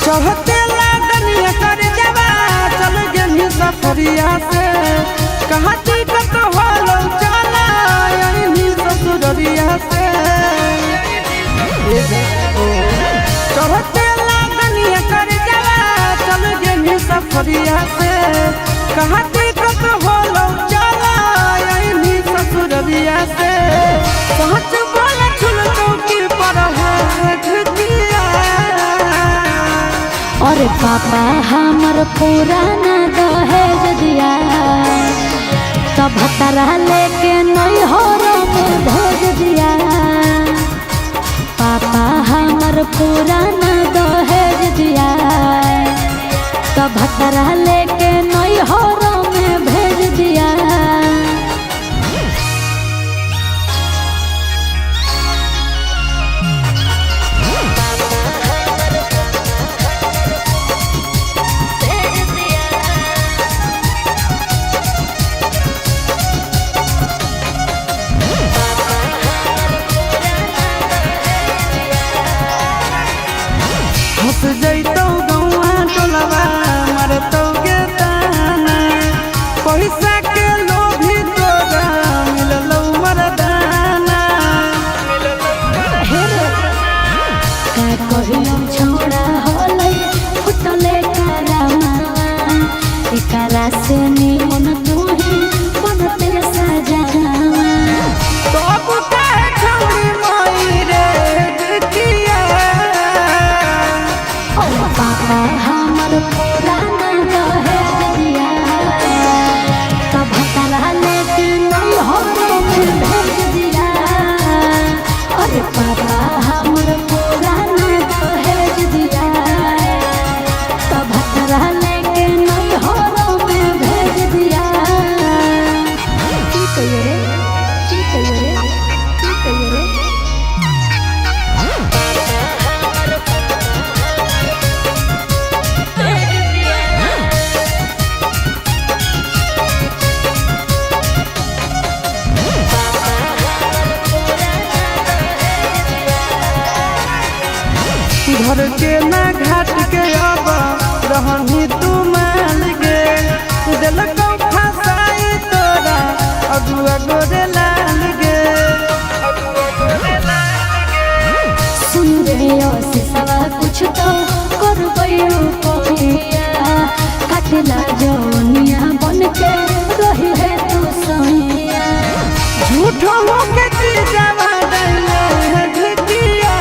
चढ़ते लागनिया कर जवा चल गेली सफरिया से कहाँ टिकट होलो चला यही ससुरिया से चढ़ते लागनिया कर जवा चल गेली सफरिया से कहाँ टिकट होलो चला यही ससुरिया से पहुँच बोला छुल चौकी पर है झुकिया। अरे पापा हमर पुराना दहेज दिया तब भतरा लेके नैहर में भेज दिया। पापा हमर पुराना दहेज दिया तब भतरा लेके नैहर में भेज दिया। हंस जैतौ गौआ टोलवा मरतौ गे ताना पैसा के लोभी तोरा मिललौ मरदाना। का कहियो छोड़ा होलै फुटले करामा एकरा से निमन तुही बनते सजावा। तब काहे छौरी माई रे दुखिया। पापा हमर पुराना दहेज दिया तब भतरा लेके नैहर में भेज दिया। अरे पापा हमर पुराना दहेज दिया तब भतरा लेके नैहर में भेज दिया। की कहियो रे की कहियो रे की कहियो रे। घर के ना घाट के अब रहनी तू मान गे दिलकौ फसाई तोरा अगुआ गोरे लाल गे। सुन रे सिसवा कुछ तो करबैयो कहिया काटला जौनिया बन के रही है तू सैया। झूठो होके चीजवा दैले झुकिया।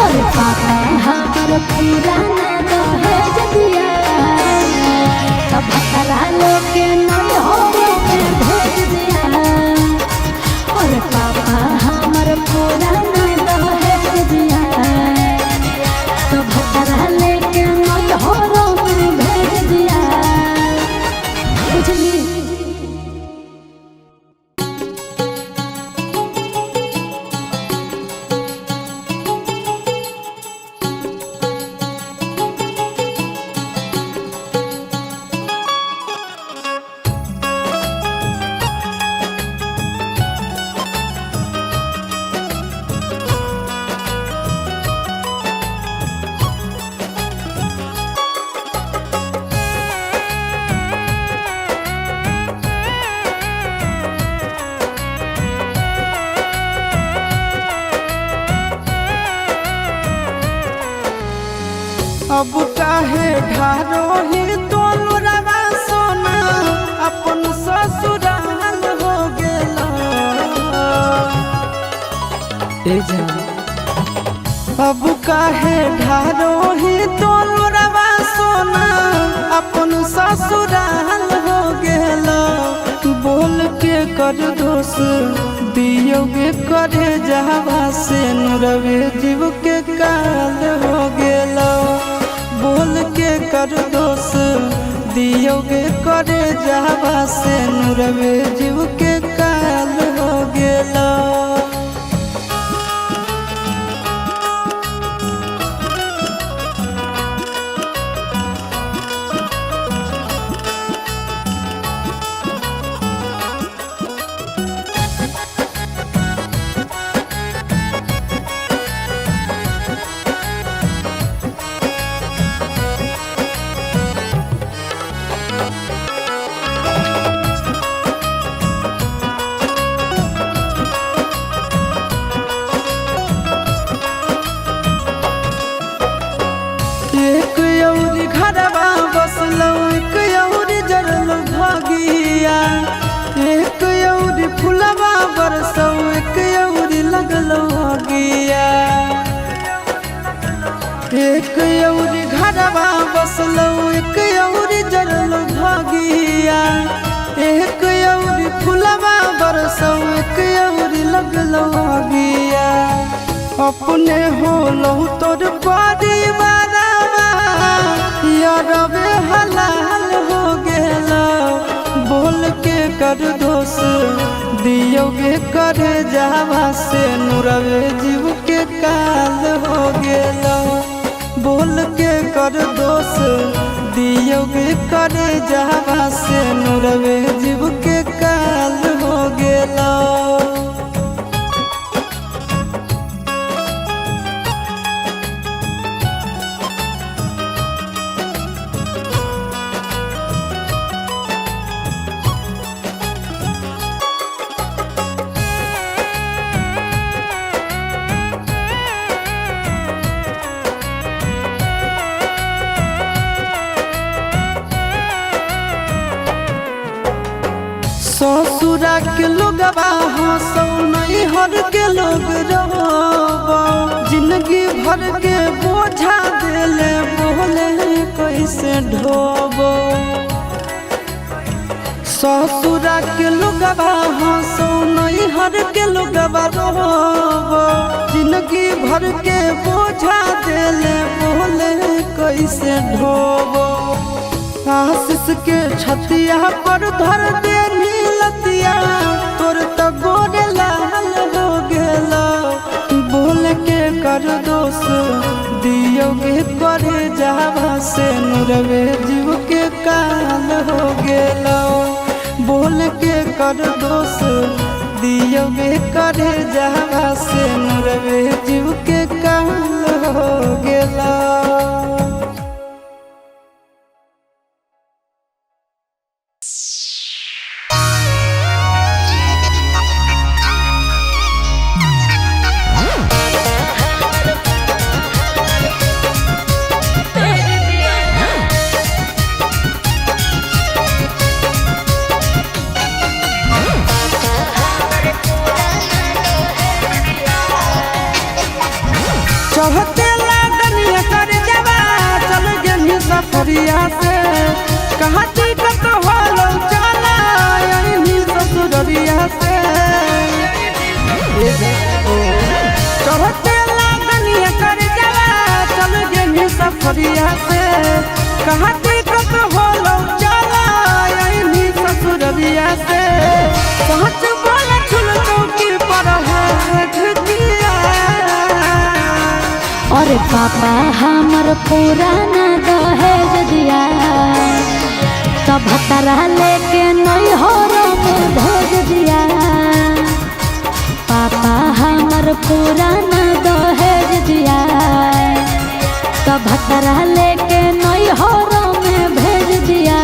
अरे पापा हमर पुराना दहेज दिया तब भतरा लेके नैहर में भेज दिया। अरे पापा हमर पुराना दहेज दिया तब भतरा लेके नैहर में भेज दिया। बुझली। अब काहे ढारो ही तोलरवा सोना अपन ससुराल हो गेला। अब काहे ढारो ही तोलरवा सोना अपन ससुराल हो गेला। बोल के कर दोष दियोगे करे जहवा से नुरवे जीव के काल हो गेला। बोल के कर दोष दियोगे करे जावा से नुरवे जीव के काल हो गेला। एक औरी घरवा बसलौ एक औरी जरल भागिया, एक औरी फुलवा बरसौ एक औरी लगलौ आगिया। एक औरी घरवा बसलौ एक औरी जरल भागिया, एक औरी फुलवा बरसौ एक औरी लगलौ आगिया। अपने होलौ तोर परिवार यारबे हलाल हो गेला। बोल के कर दोष दियोगे करे जावा से नुरवे जीव के काल हो गेला। बोल के कर दोष दियोगे करे जावा से नुरवे जीव के काल हो गेला। ससुरा के लोगवा हंसौ नैहर के लोग रोबो, जिंदगी भर के बोझा देले बोले कैसे ढोबो। ससुरा के लोगवा हंसौ नैहर के लोगवा रोबो, जिंदगी भर के बोझा देले बोले कैसे ढोबो। आशीष के छतिया पर धर दे नीलतिया, तोर तो गोरे लाल हो गेला। बोल के कर दोष दियोगे करे जावा से नुरवे जीव के काल हो गेला। बोल के कर दोष दियोगे करे जावा से नुरवे जीव के काल हो गेला। चढ़ते लागनिया कर जवा चल गेली सफरिया से, कहाँ टिकट होलो चला यही ससुरिया से। चढ़ते लागनिया कर जवा चल गेली सफरिया से, कहाँ टिकट होलो चला यही ससुरिया से। पहुँच बोला छुल चौकी पर है ढुकिया। अरे पापा हमर पुराना दहेज दिया, तब भतरा लेके नैहर में भेज दिया। पापा हमर पुराना दहेज दिया, तब भतरा लेके नैहर में भेज दिया।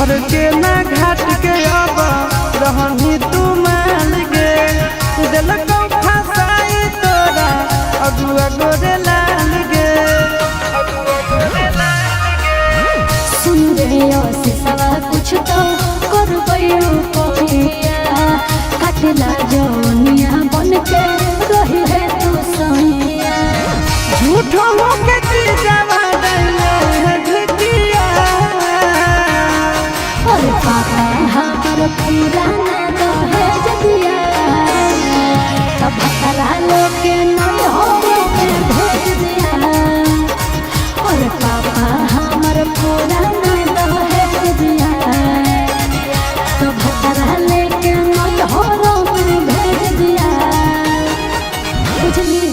घर के ना घाट के अब रहनी तू मान गे दिलको फसाई तोरा अगुआ गोरे लाल गे सुन रे सिसवा कुछ तो करबैयो कोइया काटला जौनिया बन के रही है तू सैया झूठो होके जीवा दैले ढिकिया और पापा हमर पुराना दहेज दिया तब भतरा लेके नहीं हो भेज दिया और पापा हमर पुराना दहेज दिया तब भतरा लेके नहीं हो भेज दिया बुझली।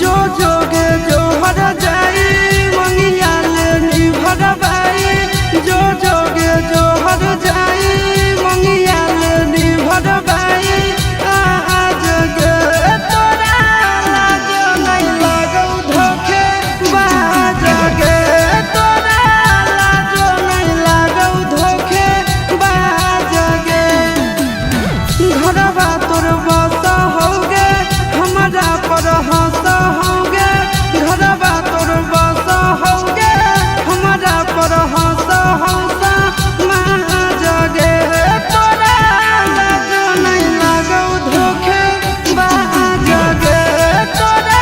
जो जोगे जो हर जाई मंगिया लेनी भरबाई जो जोगे जो हर जाई मंगिया लेनी भरबाई आज गे तोरा लाज नहीं लागौ धोखे बाज गे तोरा लाज नहीं लागौ धोखे बाज गे घरवा तोर बस होगे हमारा पर हंस होगे घरवा तोर बस होगे हमारा पर हंस हंस माँ जगे तोरा लाज नहीं लागौ धोखे बाज गे तोरा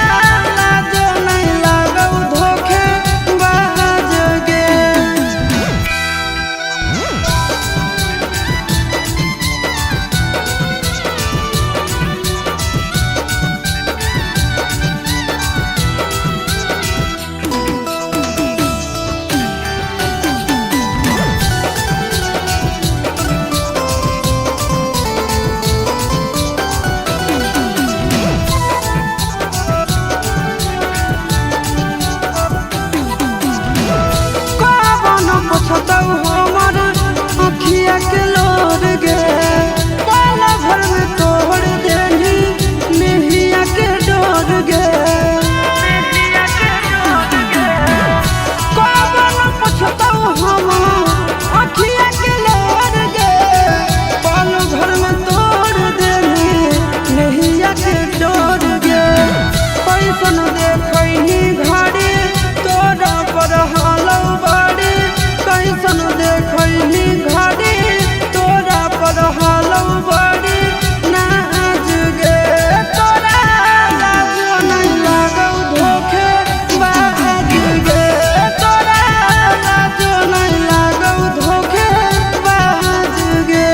लाज नहीं लागौ धोखे बाज गे कवन पुछतौ हमर अखिया के लोर गे पल भर में तोड़ देनी मेहिया के डोर गे कवन पुछतौ हमर अखिया के लोर गे पल भर में तोड़ देनी मेहिया के डोर गे कैसन देखैनी घड़ी तोरा पर हालौ बड़ी कैसन देखैनी घड़ी तोरा पर हालौ बड़ी नाच गे तोरा लाज नहीं लागौ धोखे बाज गे तोरा लाज नहीं लागौ धोखे बाज गे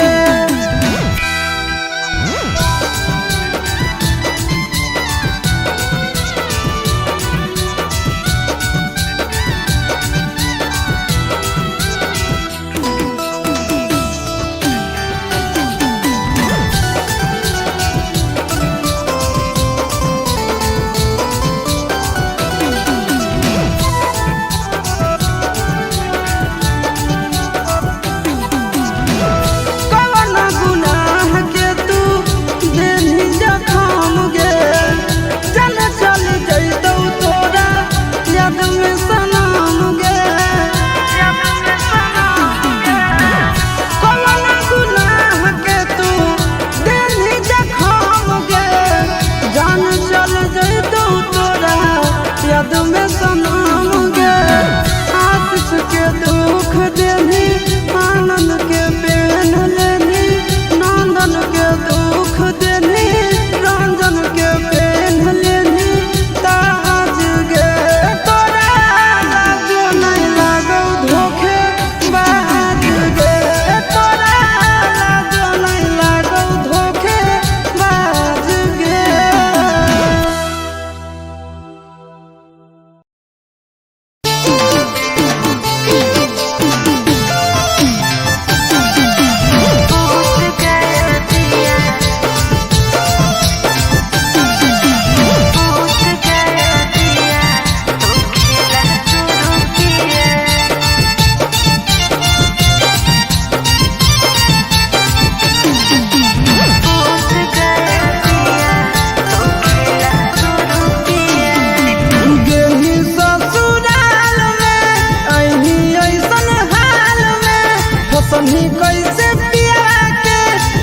फसनी कैसे पिया के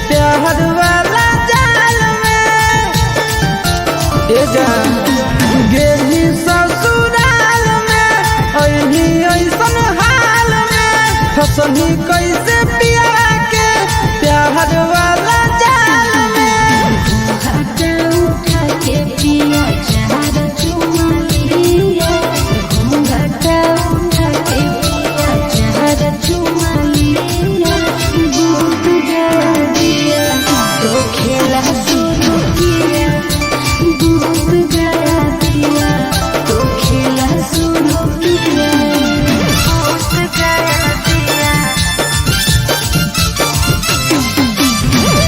प्यार वाला जाल में ए जान गेली ससुराल में अही ऐसन हाल में फसनी कैसे पिया के प्यार वाला जाल में घाटा उठा के पिया चार चुमा लिया घाटा उठा के पिया चार चुमा लिया दूध जला दिया तो खेला शुरू किया दूध जला दिया तो खेला शुरू किया दूध जला दिया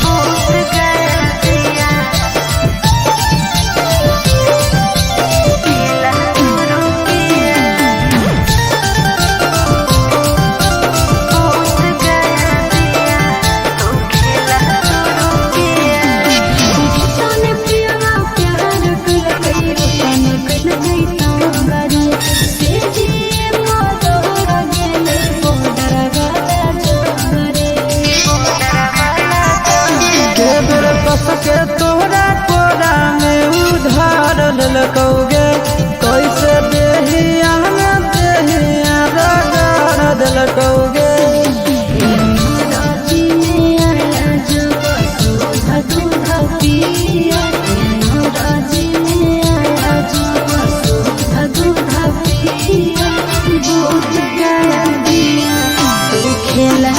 दूध जला दिया खेला शुरू किया दूध जला दिया तो खेला शुरू किया तने पिया प्यार कर गई तने कर गई तांगरी से जी मोदर गेले बोदर वाला जोगरे बोदर वाला के बेर कस के तोहरा कोरा में उधार ललकौगे कैसे देहिया में देहिया रगड़ दिलकौगे राजी में आया जब सुधा दूध पिया राजी में आया जब सुधा दूध पिया दूध गला दिया तो खेला